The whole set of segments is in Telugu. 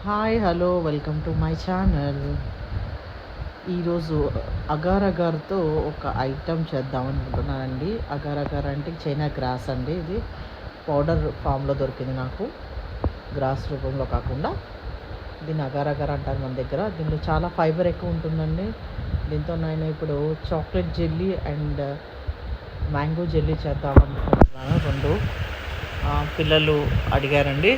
Hi hello welcome to my channel. ఈరోజు అగార్ అగార్తో ఒక ఐటెం చేద్దాం అనుకుంటున్నానండి. అగార్ అగార్ అంటే చైనా గ్రాస్ అండి. ఇది పౌడర్ ఫామ్లో దొరికింది నాకు, గ్రాస్ రూపంలో కాకుండా. దీన్ని అగార్ అగార్ అంటారు మన దగ్గర. దీనిలో చాలా ఫైబర్ ఎక్కువ ఉంటుందండి. దీంతో నేను ఇప్పుడు chocolate jelly and mango jelly చేద్దాం అనుకుంటున్నాను. రెండు పిల్లలు అడిగారండి,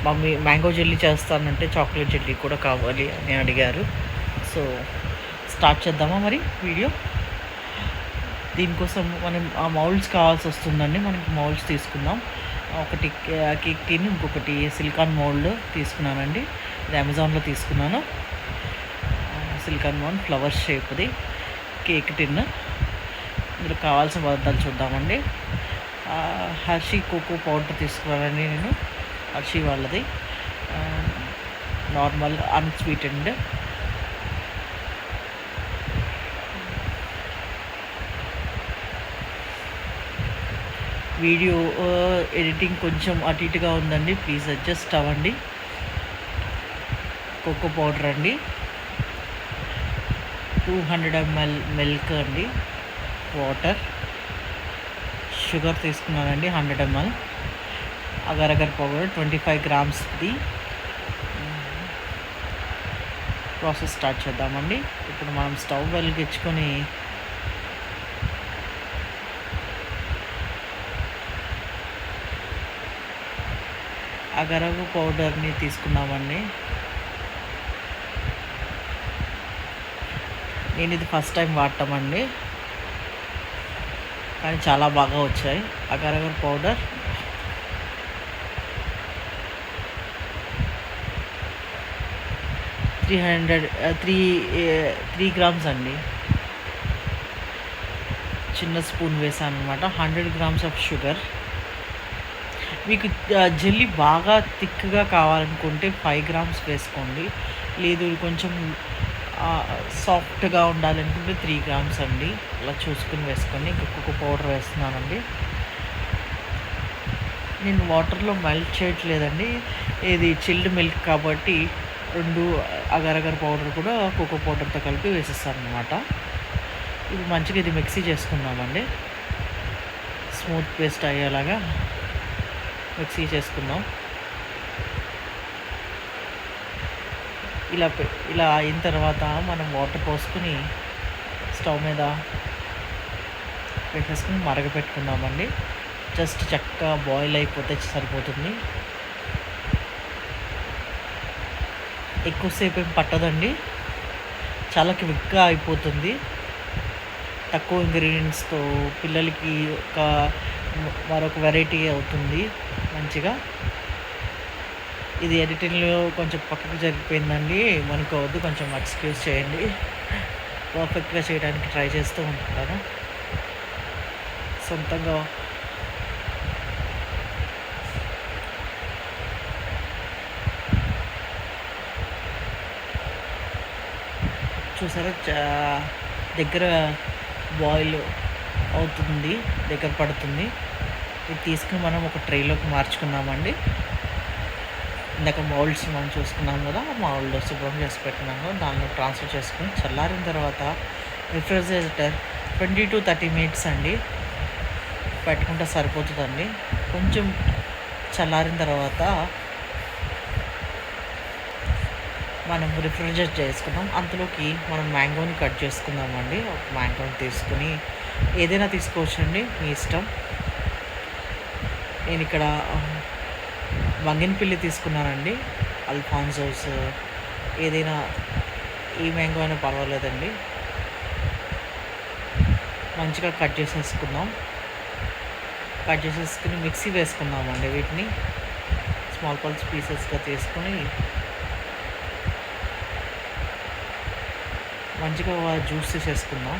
మమ్మీ మ్యాంగో జెల్లీ చేస్తానంటే చాక్లెట్ జెల్లీ కూడా కావాలి అని అడిగారు. సో స్టార్ట్ చేద్దామా మరి వీడియో. దీనికోసం మనం ఆ మౌల్డ్స్ కావాల్సి వస్తుందండి. మనకి మౌల్డ్స్ తీసుకుందాం. ఒకటి కేక్ టిన్, ఇంకొకటి సిలికాన్ మౌల్డ్ తీసుకున్నానండి. ఇది అమెజాన్లో తీసుకున్నాను. సిలికాన్ మౌల్డ్ ఫ్లవర్ షేప్ది కేక్ టిన్. ఇందులో కావాల్సిన పదార్థాలు చూద్దామండి. హర్షీ కోకో పౌడర్ తీసుకున్నానండి నేను, హర్షీ వాళ్ళది, నార్మల్ అన్స్వీటెండ్. వీడియో ఎడిటింగ్ కొంచెం అటు ఇటుగా ఉందండి, ప్లీజ్ అడ్జస్ట్ అవ్వండి. కోకో పౌడర్ అండి, 200 ml మిల్క్ అండి, వాటర్, షుగర్ తీసుకున్నానండి 100 ml, agar agar powder 25 grams. Process start చేద్దామండి. ఇప్పుడు మనం స్టవ్ వెలిగించుకొని అగరగ పౌడర్ని తీసుకున్నామండి. నేను ఇది ఫస్ట్ టైం వాడటమండి, కానీ చాలా బాగా వచ్చాయి. అగరగర్ పౌడర్ 3 grams అండి. చిన్న స్పూన్ వేసాను అనమాట. 100 grams ఆఫ్ షుగర్. మీకు జెల్లీ బాగా థిక్గా కావాలనుకుంటే 5 grams వేసుకోండి. లేదు కొంచెం సాఫ్ట్గా ఉండాలనుకుంటే 3 grams అండి. అలా చూసుకుని వేసుకోండి. ఇంకా కోకో పౌడర్ వేస్తున్నానండి. నేను వాటర్లో మెల్ట్ చేయట్లేదండి, ఇది చిల్డ్ మిల్క్ కాబట్టి 2 అగర్ అగర్ పౌడర్ కూడా కోకో పౌడర్తో కలిపి వేసేస్తాను అనమాట. ఇప్పుడు మంచిగా ఇది మిక్సీ చేసుకుందామండి. స్మూత్ పేస్ట్ అయ్యేలాగా మిక్సీ చేసుకుందాం. ఇలా అయిన తర్వాత మనం వాటర్ పోసుకుని స్టవ్ మీద పెట్టేసుకుని మరగపెట్టుకుందామండి. జస్ట్ చక్కగా బాయిల్ అయిపోతే సరిపోతుంది. ఎక్కువసేపు ఏం పట్టదండి, చాలా క్విక్గా అయిపోతుంది. తక్కువ ఇంగ్రీడియంట్స్తో పిల్లలకి మరొక వెరైటీ అవుతుంది మంచిగా. ఇది ఎడిటింగ్లో కొంచెం పక్కకు జరిగిపోయిందండి, మనకోవద్దు, కొంచెం ఎక్స్క్యూజ్ చేయండి. పర్ఫెక్ట్గా చేయడానికి ట్రై చేస్తూ ఉంటున్నాను సొంతంగా. చూసారా, దగ్గర బాయిల్ అవుతుంది, దగ్గర పడుతుంది. ఇది తీసుకుని మనం ఒక ట్రేలోకి మార్చుకున్నామండి. ఇందాక మౌల్డ్స్ మనం చూసుకున్నాం కదా, మౌల్డ్ శుభ్రం చేసి పెట్టినాము, దానిలో ట్రాన్స్ఫర్ చేసుకుని చల్లారిన తర్వాత రిఫ్రిజిరేటర్ 20 to 30 minutes అండి పెట్టుకుంటే సరిపోతుందండి. కొంచెం చల్లారిన తర్వాత మనం రిఫ్రిజిరేట్ చేసుకున్నాం. అంతలోకి మనం మ్యాంగోని కట్ చేసుకుందామండి. ఒక మ్యాంగోని తీసుకుని, ఏదైనా తీసుకోవచ్చండి, మీ ఇష్టం. నేను ఇక్కడ బంగినపల్లి తీసుకున్నానండి, అల్ఫాన్సోస్, ఏదైనా ఏ మ్యాంగో అయినా పర్వాలేదండి. మంచిగా కట్ చేసేసుకుందాం. కట్ చేసేసుకుని మిక్సీ వేసుకుందామండి. వీటిని స్మాల్ పల్స్ పీసెస్గా తీసుకొని మంచిగా జ్యూస్ చేసేసుకుందాం.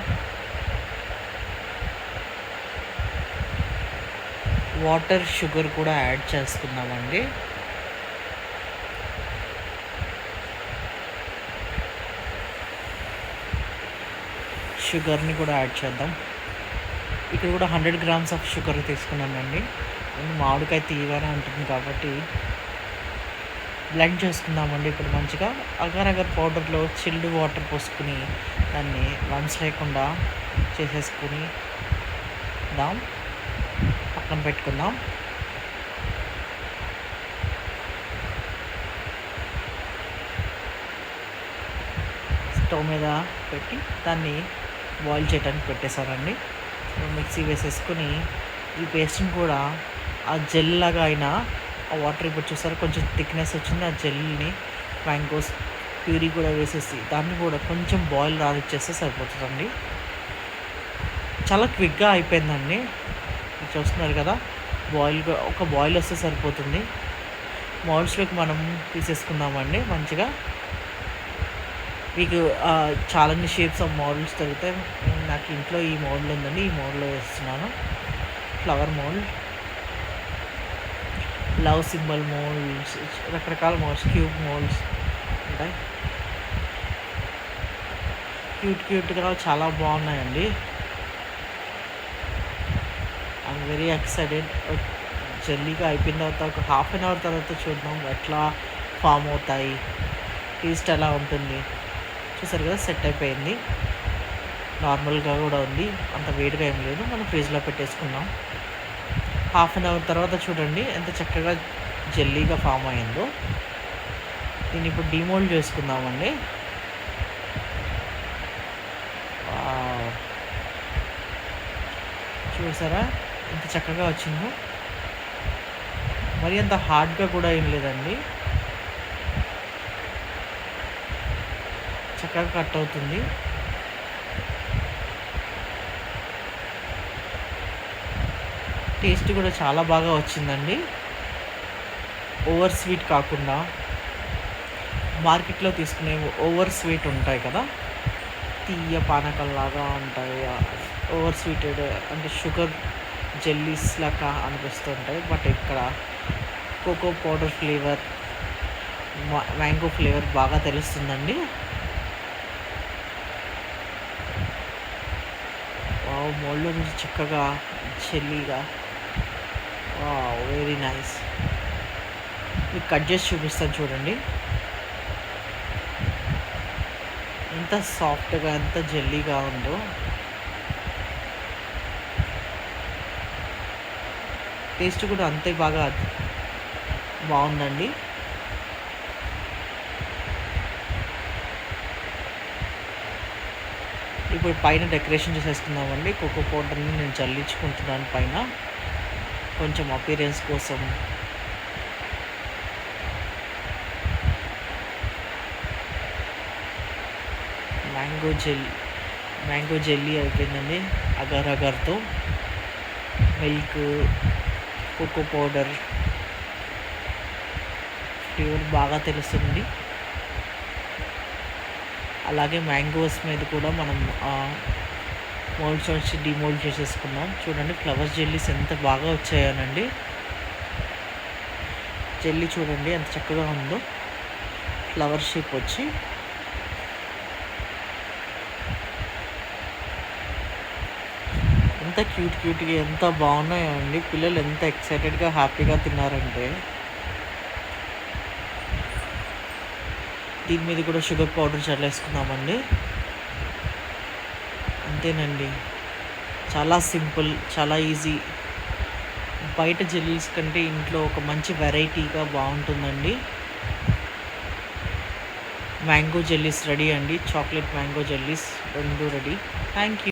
వాటర్, షుగర్ కూడా యాడ్ చేసుకుందామండి. షుగర్ని కూడా యాడ్ చేద్దాం. ఇక్కడ కూడా 100 grams ఆఫ్ షుగర్ తీసుకున్నానండి. మామిడికాయ తీయగానే ఉంటుంది కాబట్టి బ్లెండ్ చేసుకుందామండి ఇప్పుడు మంచిగా. అగర్ అగర్ పౌడర్‌లో చిల్డ్ వాటర్ పోసుకొని దాన్ని లంప్స్ లేకుండా చేసేసుకొని పక్కన పెట్టుకుందాం. స్టవ్ మీద పెట్టి దాన్ని బాయిల్ చేయడానికి పెట్టేశానండి. మిక్సీ వేసేసుకొని ఈ పేస్ట్‌ని కూడా ఆ జెల్ లాగా అయినా ఆ వాటర్ ఇప్పుడు చూసారా కొంచెం థిక్‌నెస్ వచ్చింది. ఆ జెల్‌ని మ్యాంగోస్ ప్యూరీ కూడా వేసేసి దాన్ని కూడా కొంచెం బాయిల్ రానిచ్చేస్తే సరిపోతుందండి. చాలా క్విక్‌గా అయిపోయిందండి. చూస్తున్నారు కదా! ఒక బాయిల్ వస్తే సరిపోతుంది. మౌల్డ్స్‌లోకి మనం తీసేసుకుందామండి మంచిగా. మీకు చాలాన్ని షేప్స్ ఆఫ్ మోడల్స్ దొరుకుతాయి. నాకు ఇంట్లో ఈ మోడల్ ఉందండి. ఈ మోడల్‌లో వేస్తున్నాను. Flower mould, love symbol moulds, రకరకాల మోల్డ్స్, క్యూబ్ మోల్డ్స్ ఉంటాయి. క్యూట్‌గా చాలా బాగున్నాయండి. I'm very excited. జల్లీగా అయిపోయిన తర్వాత ఒక హాఫ్ అన్ అవర్ తర్వాత చూద్దాం ఎట్లా ఫామ్ అవుతాయి, టేస్ట్ ఎలా ఉంటుంది. చూసారు కదా, సెట్ అయిపోయింది. నార్మల్గా కూడా ఉంది, అంత వేడిగా ఏం లేదు. మనం ఫ్రిడ్జ్లో పెట్టేసుకున్నాం. హాఫ్ అన్ అవర్ తర్వాత చూడండి ఎంత చక్కగా జెల్లీగా ఫామ్ అయిందో. దీన్ని ఇప్పుడు డిమోల్డ్ చేసుకుందామండి. చూసారా ఎంత చక్కగా వచ్చిందో. మరి అంత హార్డ్గా కూడా ఏం లేదండి, చక్కగా కట్ అవుతుంది. టేస్ట్ కూడా చాలా బాగా వచ్చిందండి. ఓవర్ స్వీట్ కాకుండా మార్కెట్లో తీసుకునే ఓవర్ స్వీట్ ఉంటాయి కదా, తీయ పానకంలాగా ఉంటాయి. ఓవర్ స్వీటెడ్ అంటే షుగర్ జెల్లీస్ లాగా అనిపిస్తుంటాయి. బట్ ఇక్కడ cocoa powder flavour, mango flavour బాగా తెలుస్తుందండి. మోల్డ్లో నుంచి చక్కగా జెల్లీగా, వెరీ నైస్. మీకు కట్ చేసి చూపిస్తాను చూడండి ఎంత సాఫ్ట్గా ఎంత జెల్లీగా ఉందో. టేస్ట్ కూడా అంతే బాగా బాగుందండి. ఇప్పుడు పైన డెకరేషన్ చేసేసుకుందామండి. కోకో పౌడర్ని నేను చల్లించుకుంటున్నాను పైన కొంచెం అపీరెన్స్ కోసం. మ్యాంగో జెల్లీ అయిపోయిందండి. అగర్ అగర్తో మిల్క్, కోకో పౌడర్ ఫ్లేవర్ బాగా తెలుస్తుంది. అలాగే మ్యాంగోస్ మీద కూడా మనం మోల్డ్స్ వచ్చి డిమోల్డ్ చేసేసుకున్నాం. చూడండి ఫ్లవర్ జెల్లీస్ ఎంత బాగా వచ్చాయోనండి. జెల్లీ చూడండి ఎంత చక్కగా ఉందో, ఫ్లవర్ షేప్ వచ్చి. ఎంత క్యూట్గా ఎంత బాగున్నాయో అండి. పిల్లలు ఎంత ఎక్సైటెడ్గా హ్యాపీగా తిన్నారంటే. దీని మీద కూడా షుగర్ పౌడర్ చల్లేసుకుందామండి. అంతేనండి, చాలా సింపుల్, చాలా ఈజీ. బయట జెల్లీస్ కంటే ఇంట్లో ఒక మంచి వెరైటీగా బాగుంటుందండి. మ్యాంగో జెల్లీస్ రెడీ అండి. Chocolate mango jellies 2 ready. Thank you.